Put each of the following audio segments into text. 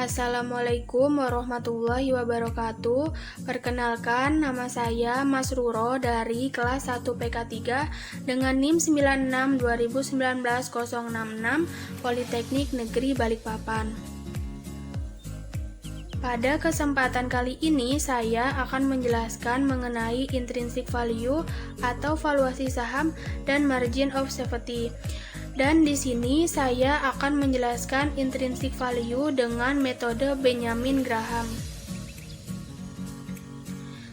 Assalamualaikum warahmatullahi wabarakatuh. Perkenalkan, nama saya Mas Ruro dari kelas 1 PK3 dengan NIM 96 2019 066 Politeknik Negeri Balikpapan. Pada kesempatan kali ini, saya akan menjelaskan mengenai intrinsic value atau valuasi saham dan margin of safety. Dan di sini saya akan menjelaskan intrinsic value dengan metode Benjamin Graham.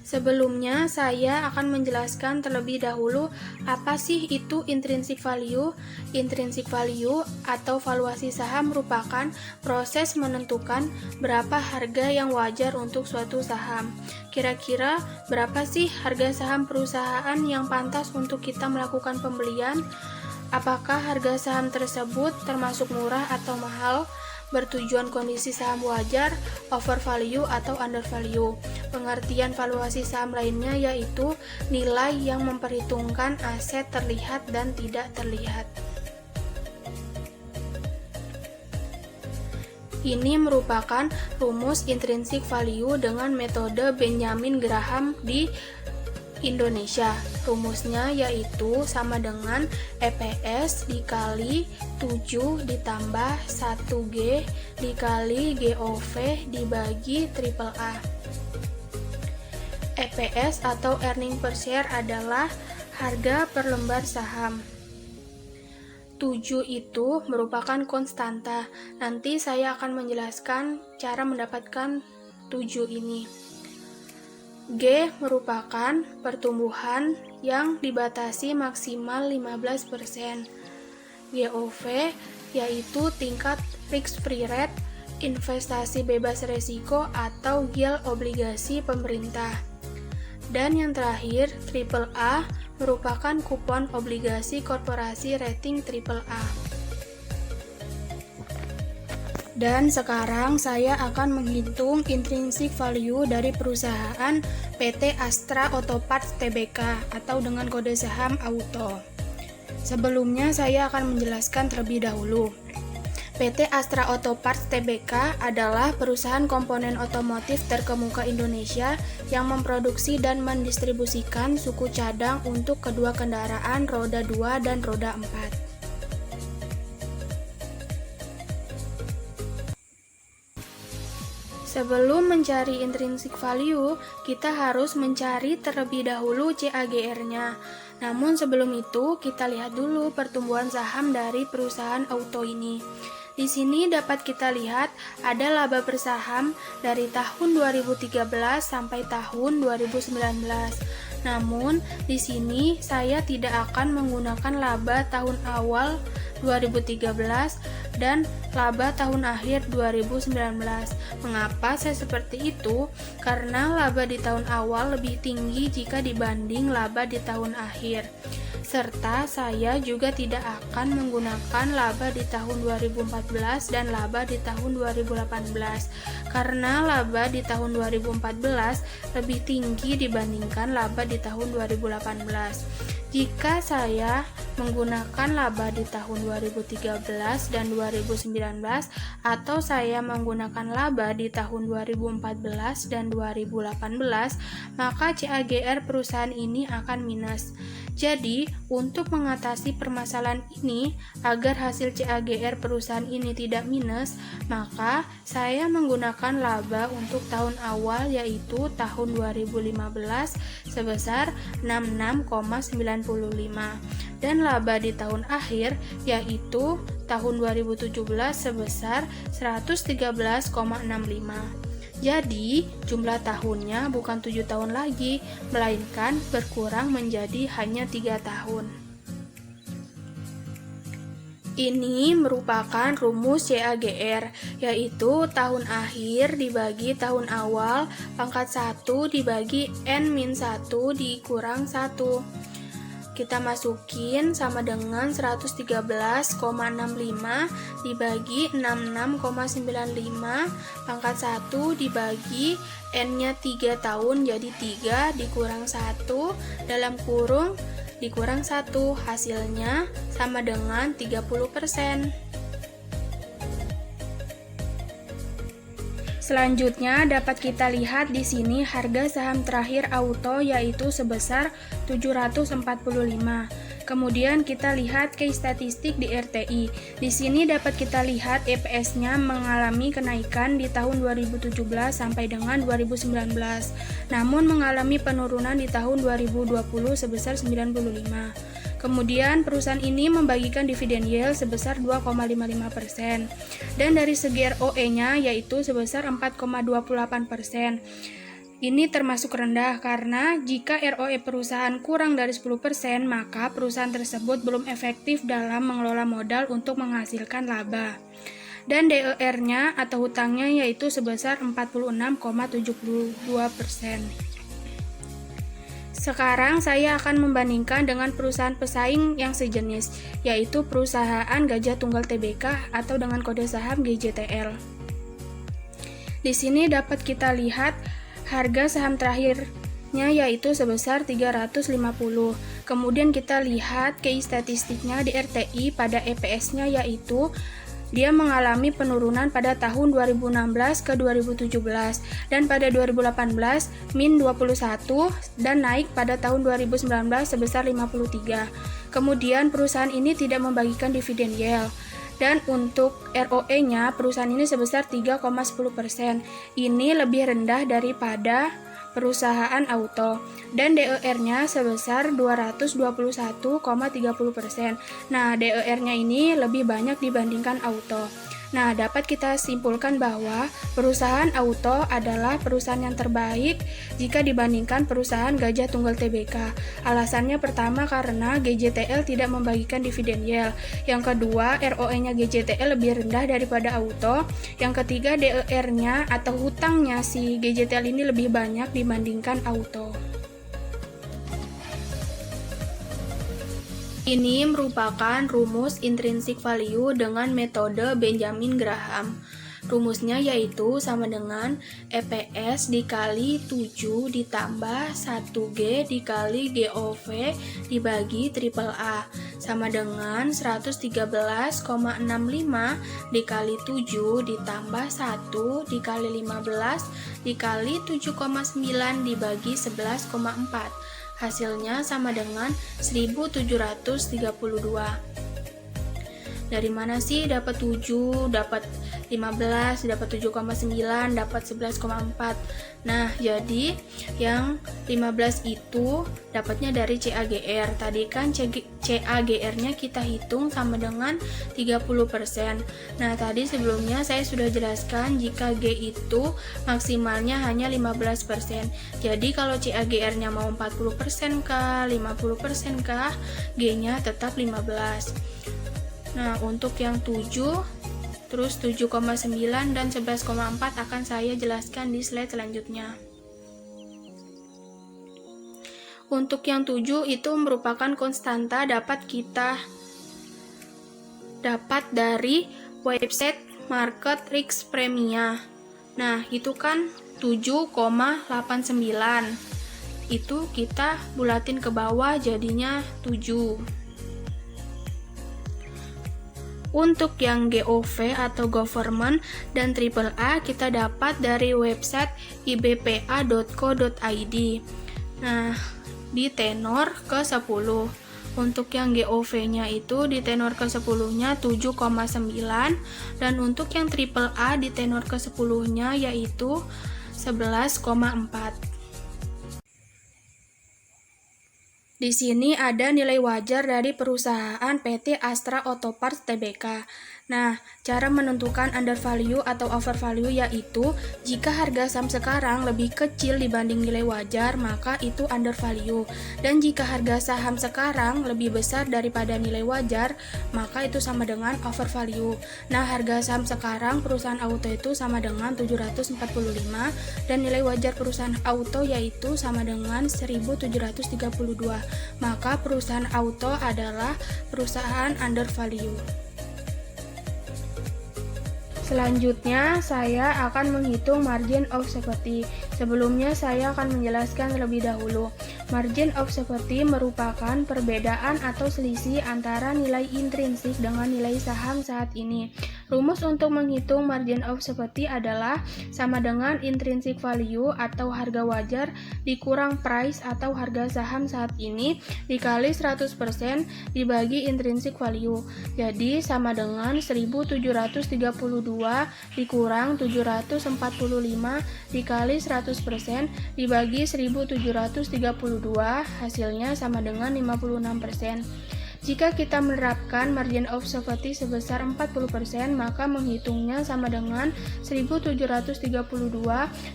Sebelumnya, saya akan menjelaskan terlebih dahulu apa sih itu intrinsic value. Intrinsic value atau valuasi saham merupakan proses menentukan berapa harga yang wajar untuk suatu saham. Kira-kira berapa sih harga saham perusahaan yang pantas untuk kita melakukan pembelian? Apakah harga saham tersebut termasuk murah atau mahal? Bertujuan kondisi saham wajar, overvalue atau undervalue. Pengertian valuasi saham lainnya yaitu nilai yang memperhitungkan aset terlihat dan tidak terlihat. Ini merupakan rumus intrinsic value dengan metode Benjamin Graham di Indonesia. Rumusnya yaitu sama dengan EPS dikali 7 ditambah 1G dikali GOV dibagi AAA. EPS atau earning per share adalah harga per lembar saham. 7 itu merupakan konstanta. Nanti saya akan menjelaskan cara mendapatkan 7 ini. G merupakan pertumbuhan yang dibatasi maksimal 15%. GOV yaitu tingkat risk free rate, investasi bebas resiko atau yield obligasi pemerintah. Dan yang terakhir, AAA merupakan kupon obligasi korporasi rating AAA. Dan sekarang saya akan menghitung intrinsic value dari perusahaan PT Astra Auto Parts Tbk atau dengan kode saham AUTO. Sebelumnya saya akan menjelaskan terlebih dahulu. PT Astra Auto Parts Tbk adalah perusahaan komponen otomotif terkemuka Indonesia yang memproduksi dan mendistribusikan suku cadang untuk kedua kendaraan roda 2 dan roda 4. Sebelum mencari intrinsic value, kita harus mencari terlebih dahulu CAGR-nya. Namun sebelum itu, kita lihat dulu pertumbuhan saham dari perusahaan auto ini. Di sini dapat kita lihat ada laba per saham dari tahun 2013 sampai tahun 2019. Namun, di sini saya tidak akan menggunakan laba tahun awal 2013 dan laba tahun akhir 2019. Mengapa saya seperti itu? Karena laba di tahun awal lebih tinggi jika dibanding laba di tahun akhir. Serta saya juga tidak akan menggunakan laba di tahun 2014 dan laba di tahun 2018 karena laba di tahun 2014 lebih tinggi dibandingkan laba di tahun 2018. Jika saya menggunakan laba di tahun 2013 dan 2019 atau saya menggunakan laba di tahun 2014 dan 2018, maka CAGR perusahaan ini akan minus. Jadi, untuk mengatasi permasalahan ini, agar hasil CAGR perusahaan ini tidak minus, maka saya menggunakan laba untuk tahun awal yaitu tahun 2015 sebesar 66,95 dan laba di tahun akhir yaitu tahun 2017 sebesar 113,65. Jadi, jumlah tahunnya bukan 7 tahun lagi, melainkan berkurang menjadi hanya 3 tahun. Ini merupakan rumus CAGR, yaitu tahun akhir dibagi tahun awal, pangkat 1 dibagi N-1 dikurang 1. Kita masukin sama dengan 113,65 dibagi 66,95 pangkat 1 dibagi N-nya 3 tahun jadi 3 dikurang 1 dalam kurung dikurang 1, hasilnya sama dengan 30%. Selanjutnya dapat kita lihat di sini harga saham terakhir Auto yaitu sebesar 745. Kemudian kita lihat case statistik di RTI. Di sini dapat kita lihat EPS-nya mengalami kenaikan di tahun 2017 sampai dengan 2019. Namun mengalami penurunan di tahun 2020 sebesar 95. Kemudian perusahaan ini membagikan dividen yield sebesar 2,55%. Dan dari segi ROE-nya yaitu sebesar 4,28%. Ini termasuk rendah karena jika ROE perusahaan kurang dari 10%, maka perusahaan tersebut belum efektif dalam mengelola modal untuk menghasilkan laba. Dan DER-nya atau hutangnya yaitu sebesar 46,72%. Sekarang saya akan membandingkan dengan perusahaan pesaing yang sejenis, yaitu perusahaan Gajah Tunggal Tbk atau dengan kode saham GJTL. Di sini dapat kita lihat harga saham terakhirnya yaitu sebesar 350. Kemudian kita lihat KI statistiknya di RTI pada EPS-nya yaitu dia mengalami penurunan pada tahun 2016 ke 2017 dan pada 2018 min 21 dan naik pada tahun 2019 sebesar 53. Kemudian perusahaan ini tidak membagikan dividen yield. Dan untuk ROE-nya perusahaan ini sebesar 3,10%. Ini lebih rendah daripada perusahaan Auto, dan DER-nya sebesar 221,30%. Nah, DER-nya ini lebih banyak dibandingkan Auto. Nah, dapat kita simpulkan bahwa perusahaan Auto adalah perusahaan yang terbaik jika dibandingkan perusahaan Gajah Tunggal Tbk. Alasannya pertama karena GJTL tidak membagikan dividen yield. Yang kedua, ROE-nya GJTL lebih rendah daripada Auto. Yang ketiga, DER-nya atau hutangnya si GJTL ini lebih banyak dibandingkan Auto. Ini merupakan rumus intrinsic value dengan metode Benjamin Graham. Rumusnya yaitu sama dengan EPS dikali 7 ditambah 1G dikali GOV dibagi AAA sama dengan 113,65 dikali 7 ditambah 1 dikali 15 dikali 7,9 dibagi 11,4. Hasilnya sama dengan 1732. Dari mana sih dapat 7, dapat 15, dapat 7,9, dapat 11,4. Nah, jadi yang 15 itu dapatnya dari CAGR. Tadi kan CAGR-nya kita hitung sama dengan 30%. Nah, tadi sebelumnya saya sudah jelaskan jika G itu maksimalnya hanya 15%. Jadi kalau CAGR-nya mau 40% kah, 50% kah, G-nya tetap 15. Nah, untuk yang 7 terus 7,9 dan 11,4 akan saya jelaskan di slide selanjutnya. Untuk yang 7 itu merupakan konstanta dapat dari website Market Risk Premia. Nah, itu kan 7,89. Itu kita bulatin ke bawah jadinya 7. Untuk yang GOV atau Government dan AAA kita dapat dari website ibpa.co.id. Nah, di tenor ke-10. Untuk yang GOV-nya itu di tenor ke-10-nya 7,9 dan untuk yang AAA di tenor ke-10-nya yaitu 11,4. Di sini ada nilai wajar dari perusahaan PT Astra Auto Parts Tbk. Nah, cara menentukan undervalue atau overvalue yaitu jika harga saham sekarang lebih kecil dibanding nilai wajar, maka itu undervalue. Dan jika harga saham sekarang lebih besar daripada nilai wajar, maka itu sama dengan overvalue. Nah, harga saham sekarang perusahaan Auto itu sama dengan 745 dan nilai wajar perusahaan Auto yaitu sama dengan 1732. Maka perusahaan Auto adalah perusahaan undervalue. Selanjutnya, saya akan menghitung margin of safety. Sebelumnya, saya akan menjelaskan terlebih dahulu. Margin of safety merupakan perbedaan atau selisih antara nilai intrinsik dengan nilai saham saat ini. Rumus untuk menghitung margin of safety adalah sama dengan intrinsic value atau harga wajar dikurang price atau harga saham saat ini dikali 100% dibagi intrinsic value. Jadi sama dengan 1732 dikurang 745 dikali 100% dibagi 1732, hasilnya sama dengan 56%. Jika kita menerapkan margin of safety sebesar 40%, maka menghitungnya sama dengan 1732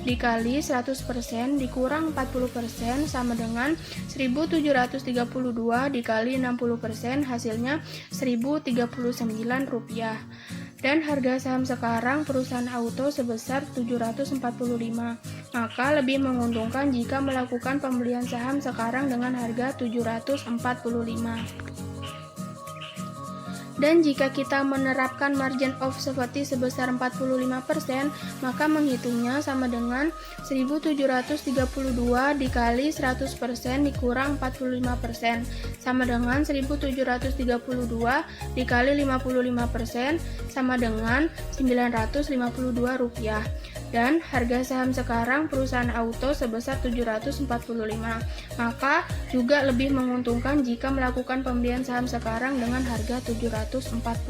dikali 100% dikurang 40% sama dengan 1732 dikali 60%, hasilnya Rp1.039. Dan harga saham sekarang perusahaan auto sebesar 745. Maka lebih menguntungkan jika melakukan pembelian saham sekarang dengan harga 745. Dan jika kita menerapkan margin of safety sebesar 45%, maka menghitungnya sama dengan 1732 dikali 100% dikurang 45%, sama dengan 1732 dikali 55%, sama dengan Rp952. Dan harga saham sekarang perusahaan auto sebesar 745. Maka juga lebih menguntungkan jika melakukan pembelian saham sekarang dengan harga 745.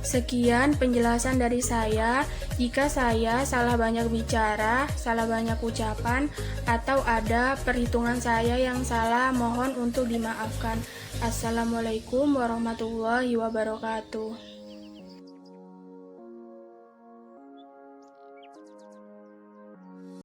Sekian penjelasan dari saya. Jika saya salah banyak bicara, salah banyak ucapan, atau ada perhitungan saya yang salah, mohon untuk dimaafkan. Assalamualaikum warahmatullahi wabarakatuh.